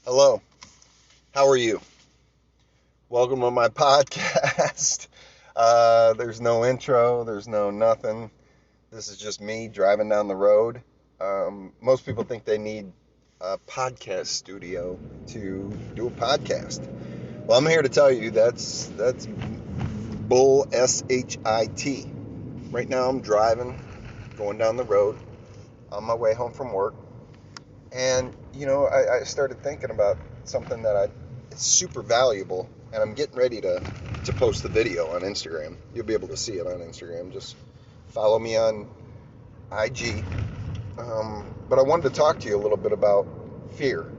Hello, how are you? Welcome to my podcast. There's no intro, there's no nothing. This is just me driving down the road. Most people think they need a podcast studio to do a podcast. Well, I'm here to tell you that's bull shit. Right now I'm driving, going down the road on my way home from work. And, I started thinking about something that it's super valuable, and I'm getting ready to post the video on Instagram. You'll be able to see it on Instagram. Just follow me on IG. But I wanted to talk to you a little bit about fear.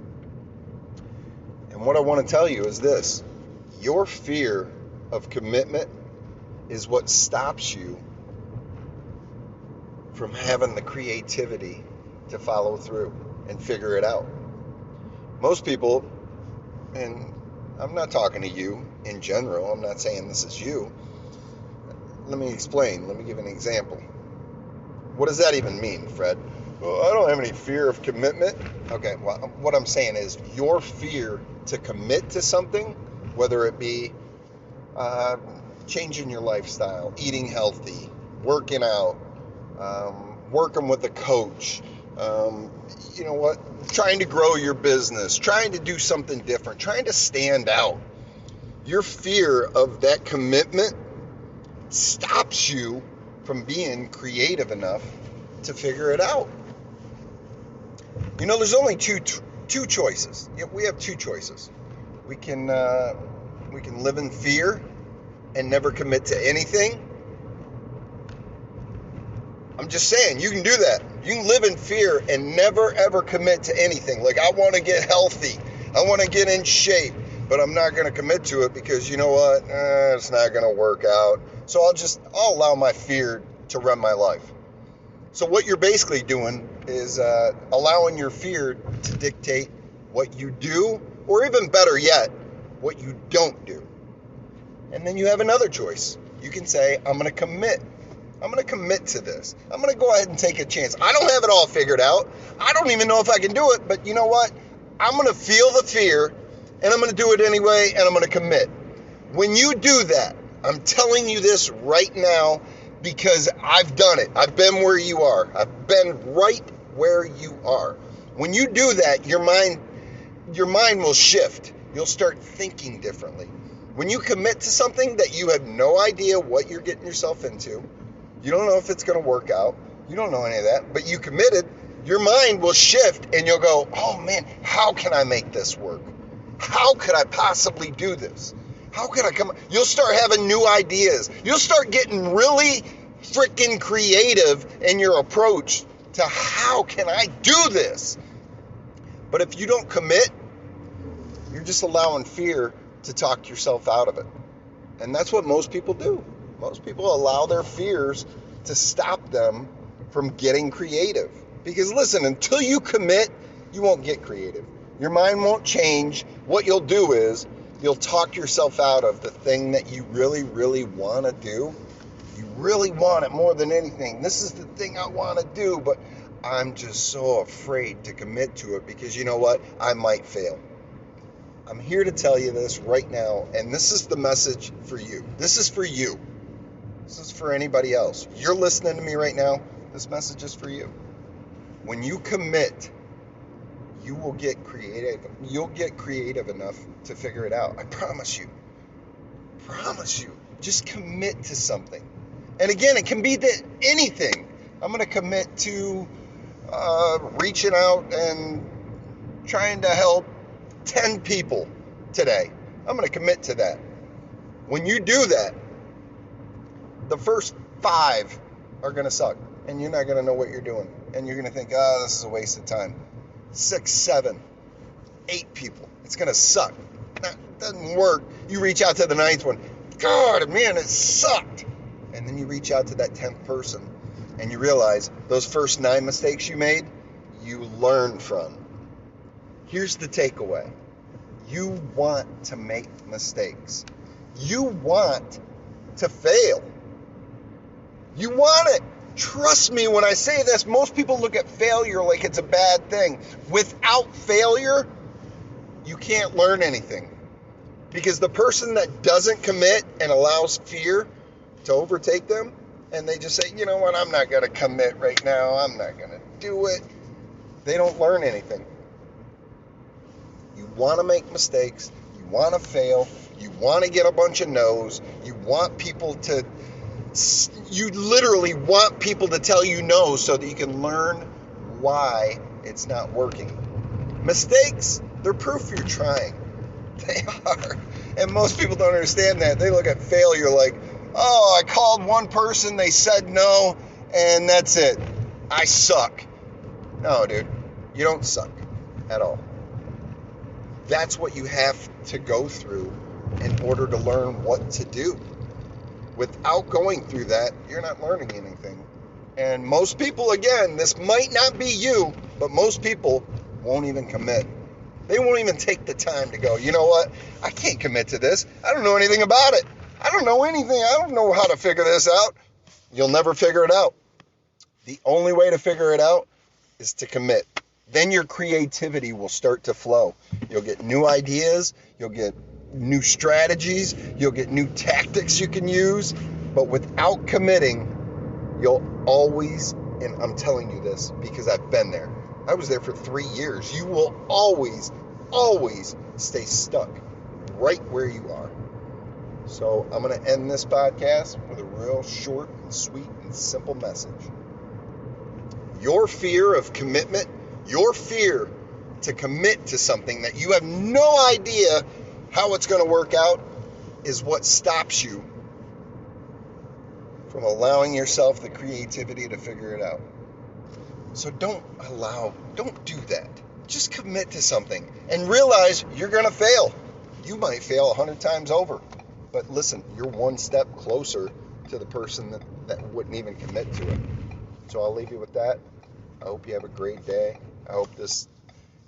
And what I want to tell you is this. Your fear of commitment is what stops you from having the creativity to follow through and figure it out. Most people, and I'm not talking to you in general, I'm not saying this is you. Let me explain. Let me give an example. What does that even mean, Fred? Well, I don't have any fear of commitment. Okay, well, what I'm saying is your fear to commit to something, whether it be changing your lifestyle, eating healthy, working out, working with a coach, trying to grow your business, trying to do something different, trying to stand out. Your fear of that commitment stops you from being creative enough to figure it out. There's only two choices. We have two choices. We can live in fear and never commit to anything. I'm just saying, you can do that. You can live in fear and never, ever commit to anything. Like, I want to get healthy. I want to get in shape, but I'm not going to commit to it because, you know what? It's not going to work out. So I'll allow my fear to run my life. So what you're basically doing is allowing your fear to dictate what you do, or even better yet, what you don't do. And then you have another choice. You can say, I'm going to commit. I'm going to commit to this. I'm going to go ahead and take a chance. I don't have it all figured out. I don't even know if I can do it, but you know what? I'm going to feel the fear, and I'm going to do it anyway, and I'm going to commit. When you do that, I'm telling you this right now because I've done it. I've been where you are. I've been right where you are. When you do that, your mind will shift. You'll start thinking differently. When you commit to something that you have no idea what you're getting yourself into, you don't know if it's going to work out. You don't know any of that, but you committed. Your mind will shift and you'll go, oh man, how can I make this work? How could I possibly do this? How could I come? You'll start having new ideas. You'll start getting really freaking creative in your approach to how can I do this? But if you don't commit, you're just allowing fear to talk yourself out of it. And that's what most people do. Most people allow their fears to stop them from getting creative. Because listen, until you commit, you won't get creative. Your mind won't change. What you'll do is you'll talk yourself out of the thing that you really, really want to do. You really want it more than anything. This is the thing I want to do, but I'm just so afraid to commit to it because you know what? I might fail. I'm here to tell you this right now, and this is the message for you. This is for you. This is for anybody else. You're listening to me right now. This message is for you. When you commit, you will get creative. You'll get creative enough to figure it out. I promise you. Promise you. Just commit to something. And again, it can be anything. I'm going to commit to reaching out and trying to help 10 people today. I'm going to commit to that. When you do that, the first 5 are going to suck, and you're not going to know what you're doing, and you're going to think, this is a waste of time. 6, 7, 8 people, it's going to suck. That doesn't work. You reach out to the 9th one. God, man, it sucked. And then you reach out to that 10th person, and you realize those first 9 mistakes you made, you learned from. Here's the takeaway. You want to make mistakes. You want to fail. You want it. Trust me when I say this, most people look at failure like it's a bad thing. Without failure, you can't learn anything. Because the person that doesn't commit and allows fear to overtake them, and they just say, you know what, I'm not going to commit right now, I'm not going to do it, they don't learn anything. You want to make mistakes, you want to fail, you want to get a bunch of no's, you literally want people to tell you no so that you can learn why it's not working. Mistakes, they're proof you're trying. They are. And most people don't understand that. They look at failure like, oh, I called one person, they said no, and that's it. I suck. No, dude, you don't suck at all. That's what you have to go through in order to learn what to do. Without going through that, you're not learning anything. And most people, again, this might not be you, but most people won't even commit. They won't even take the time to go, you know what? I can't commit to this. I don't know anything about it. I don't know anything. I don't know how to figure this out. You'll never figure it out. The only way to figure it out is to commit. Then your creativity will start to flow. You'll get new ideas. You'll get new strategies. You'll get new tactics you can use. But without committing, you'll always, and I'm telling you this because I've been there. I was there for 3 years. You will always, always stay stuck right where you are. So I'm going to end this podcast with a real short and sweet and simple message. Your fear of commitment, your fear to commit to something that you have no idea how it's going to work out is what stops you from allowing yourself the creativity to figure it out. So don't do that. Just commit to something and realize you're going to fail. You might fail 100 times over. But listen, you're one step closer to the person that wouldn't even commit to it. So I'll leave you with that. I hope you have a great day. I hope this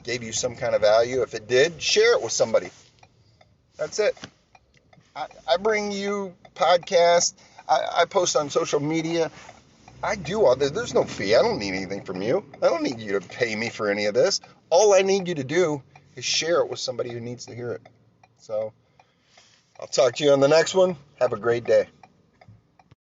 gave you some kind of value. If it did, share it with somebody. That's it. I bring you podcasts. I post on social media. I do all this. There's no fee. I don't need anything from you. I don't need you to pay me for any of this. All I need you to do is share it with somebody who needs to hear it. So I'll talk to you on the next one. Have a great day.